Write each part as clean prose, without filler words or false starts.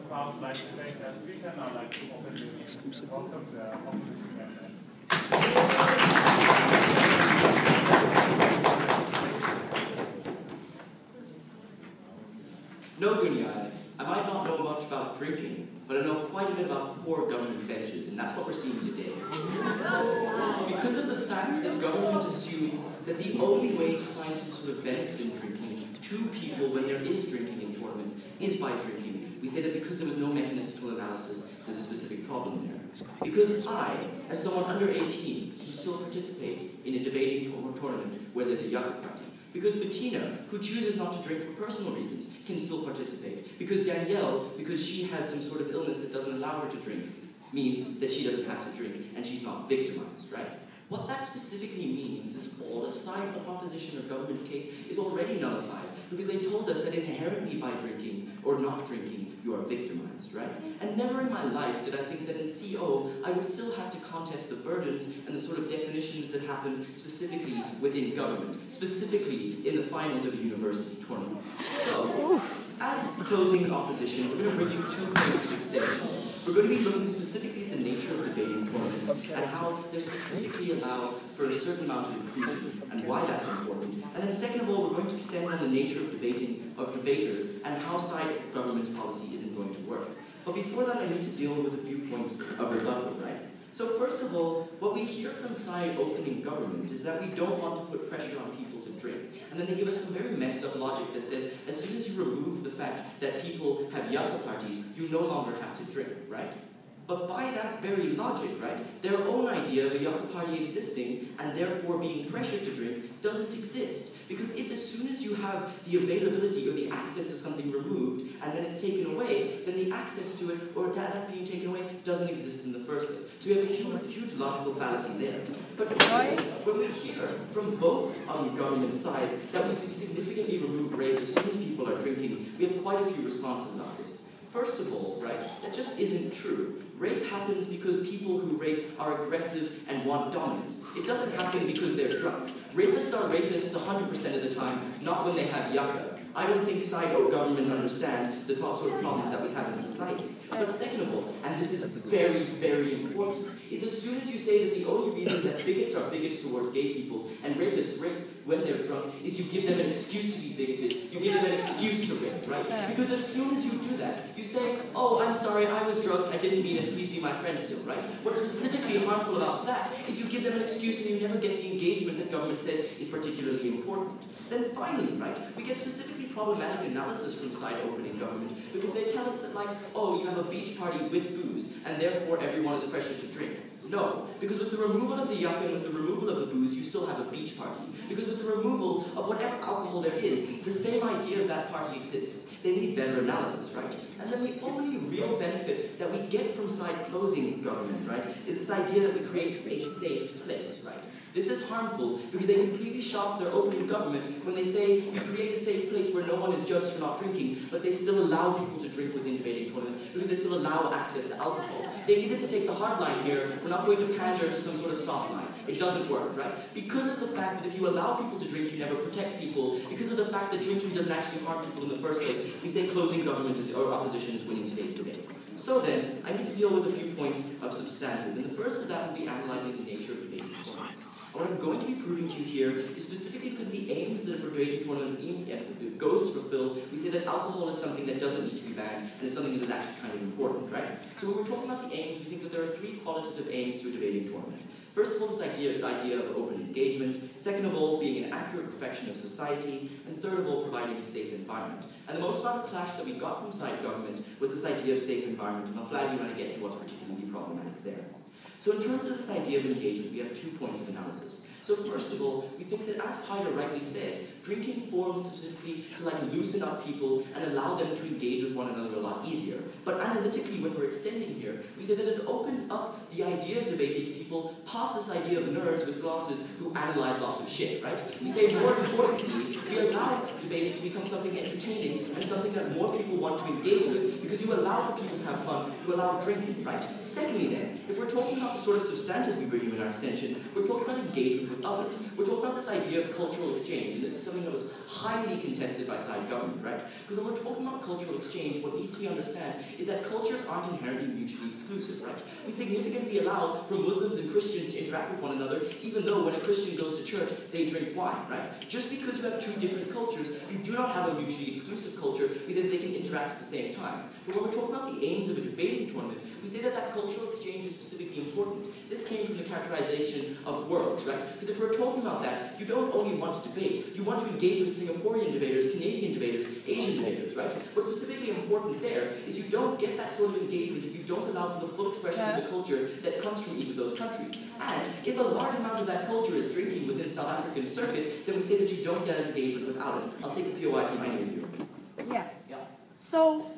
Sounds like today's speaker now, like to open the front of the opposition. No, Gunyai, I might not know much about drinking, but I know quite a bit about poor government benches, and that's what we're seeing today. Because of the fact that government assumes that the only way to find some sort of benefit in drinking to people when there is drinking in tournaments is by drinking, we say that because there was no mechanistical analysis, there's a specific problem there. Because I, as someone under 18, can still participate in a debating tournament where there's a yucca party. Because Bettina, who chooses not to drink for personal reasons, can still participate. Because Danielle, because she has some sort of illness that doesn't allow her to drink, means that she doesn't have to drink, and she's not victimized, right? What that specifically means is all of side opposition or government's case is already nullified, because they told us that inherently by drinking or not drinking, you are victimized, right? And never in my life did I think that in CO, I would still have to contest the burdens and the sort of definitions that happen specifically within government, specifically in the finals of a university tournament. So, as closing opposition, we're going to bring you 2 points of extension. We're going to be looking specifically at the nature of debating tournaments and how they specifically allow for a certain amount of inclusion and why that's important. And then second of all, we're going to extend on the nature of debaters and how side government's policy isn't going to work. But before that, I need to deal with a few points of rebuttal, right? So first of all, what we hear from side opening government is that we don't want to put pressure on people to drink. And then they give us some very messed up logic that says, as soon as you remove the fact that people have yucca parties, you no longer have to drink, right? But by that very logic, right, their own idea of a yucca party existing and therefore being pressured to drink doesn't exist. Because if as soon as you have the availability or the access to something removed and then it's taken away, then the access to it or that being taken away doesn't exist in the first place. So we have a huge logical fallacy there. But when we hear from both government sides that we significantly remove rape as soon as people are drinking, we have quite a few responses on this. First of all, right, that just isn't true. Rape happens because people who rape are aggressive and want dominance. It doesn't happen because they're drunk. Rapists are rapists 100% of the time, not when they have yucca. I don't think side government understand the sort of problems that we have in society. But second of all, and this is very, very important, is as soon as you say that the only reason that bigots are bigots towards gay people and rapists rape when they're drunk is you give them an excuse to be bigoted, you give them an excuse to rape, right? Because as soon as you do that, you say, oh, I'm sorry, I was drunk, I didn't mean it, please be my friend still, right? What's specifically harmful about that is you give them an excuse and you never get the engagement that government says is particularly important. Then finally, right, we get specifically problematic analysis from side opening government because they tell us that like, oh, you have a beach party with booze and therefore everyone is pressured to drink. No, because with the removal of the yucca and with the removal of the booze, you still have a beach party. Because with the removal of whatever alcohol there is, the same idea of that party exists. They need better analysis, right? And then the only real benefit that we get from side closing government, right, is this idea that we create a safe place, right? This is harmful because they completely shop their opening government when they say you create a safe place where no one is judged for not drinking, but they still allow people to drink within debating tournaments because they still allow access to alcohol. They needed to take the hard line here. We're not going to pander to some sort of soft line. It doesn't work, right? Because of the fact that if you allow people to drink, you never protect people. Because of the fact that drinking doesn't actually harm people in the first place, we say closing government or opposition is winning today's debate. So then, I need to deal with a few points of substantive. And the first of that will be analyzing the nature of debating tournaments. And what I'm going to be proving to you here is specifically because the aims that a debating tournament goes to fulfill, we say that alcohol is something that doesn't need to be banned, and it's something that is actually kind of important, right? So when we're talking about the aims, we think that there are 3 qualitative aims to a debating tournament. First of all, this idea of open engagement. Second of all, being an accurate reflection of society. And third of all, providing a safe environment. And the most amount of clash that we got from side government was this idea of safe environment, and I'll flag you when I get to what's particularly problematic there. So in terms of this idea of engagement, we have 2 points of analysis. So first of all, we think that, as Pyder rightly said, drinking forms specifically to loosen up people and allow them to engage with one another a lot easier. But analytically, when we're extending here, we say that it opens up the idea of debating to people past this idea of nerds with glasses who analyze lots of shit, right? We say more importantly, we allow debating to become something entertaining and something that more people want to engage with because you allow for people to have fun, you allow drinking, right? Secondly then, if we're talking about the sort of substantive we bring in our extension, we're talking about engagement with others. We're talking about this idea of cultural exchange, and this is something that was highly contested by side government, right? Because when we're talking about cultural exchange, what needs to be understood is that cultures aren't inherently mutually exclusive, right? We significantly allow for Muslims and Christians to interact with one another, even though when a Christian goes to church, they drink wine, right? Just because you have two different cultures, you do not have a mutually exclusive culture, meaning they can interact at the same time. But when we're talking about the aims of a debating tournament, we say that that cultural exchange is specifically important. This came from the characterization of worlds, right? Because if we're talking about that, you don't only want to debate, you want to engage with Singaporean debaters, Canadian debaters, Asian debaters, right? What's specifically important there is you don't get that sort of engagement if you don't allow for the full expression of the culture that comes from each of those countries. And if a large amount of that culture is drinking within South African circuit, then we say that you don't get an engagement without it. I'll take the POI from any of you. Yeah. So,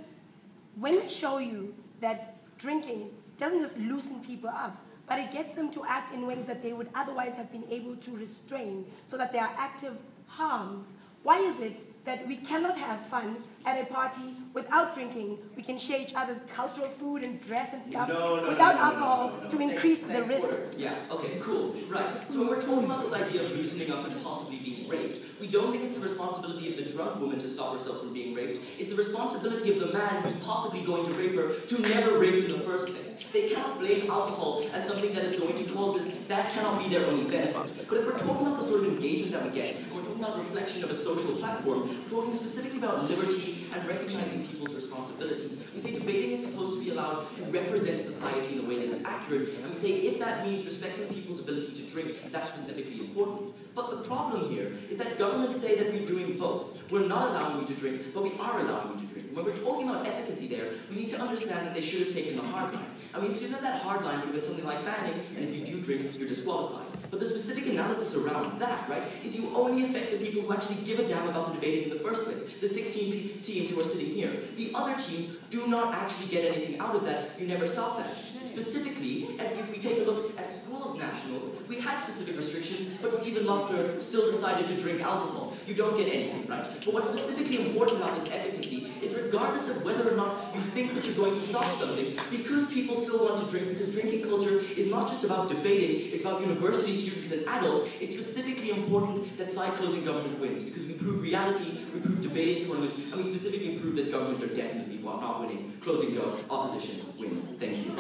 when we show you that drinking doesn't just loosen people up, but it gets them to act in ways that they would otherwise have been able to restrain so that there are active harms, why is it that we cannot have fun at a party without drinking? We can share each other's cultural food and dress and stuff without alcohol to increase the risks. Yeah, okay, cool, right. So when we're talking about this idea of loosening up and possibly being raped, we don't think it's the responsibility of the drunk woman to stop herself from being raped. It's the responsibility of the man who's possibly going to rape her to never rape in the first place. They cannot blame alcohol as something that is going to cause this. That cannot be their only benefit. But if we're talking about the sort of engagement that we get, we're talking about the reflection of a social platform, we're talking specifically about liberty and recognizing people's responsibility. We say debating is supposed to be allowed to represent society in a way that is accurate, and we say if that means respecting people's ability to drink, that's specifically important. But the problem here is that governments say that we're doing both. We're not allowing you to drink, but we are allowing you to drink. When we're talking about efficacy there, we need to understand that they should have taken the hard line. And we assume that that hard line would have been something like banning, and if you do drink, you're disqualified. But the specific analysis around that, right, is you only affect the people who actually give a damn about the debating in the first place. The 16 teams who are sitting here. The other teams do not actually get anything out of that. You never stop that. Specifically, and if we take a look at schools nationals, we had specific restrictions, but Stephen Loeffler still decided to drink alcohol. You don't get anything, right? But what's specifically important about this efficacy is regardless of whether or not you think that you're going to stop something, because people still want to drink, because drinking culture is not just about debating, it's about university students and adults, it's specifically important that side-closing government wins, because we prove reality, we prove debating tournaments, and we specifically prove that government are definitely not winning. Closing go, opposition wins. Thank you.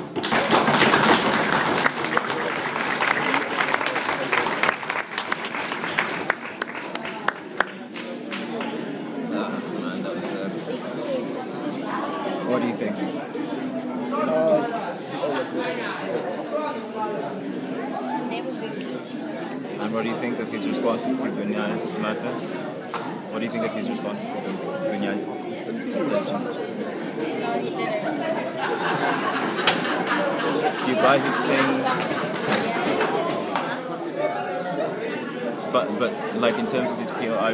What do you think? And what do you think of his responses to Bunya's matter? What do you think of his responses to Bunya's extension? No, he didn't. Do you buy his thing? Yeah, he didn't. But like in terms of his POI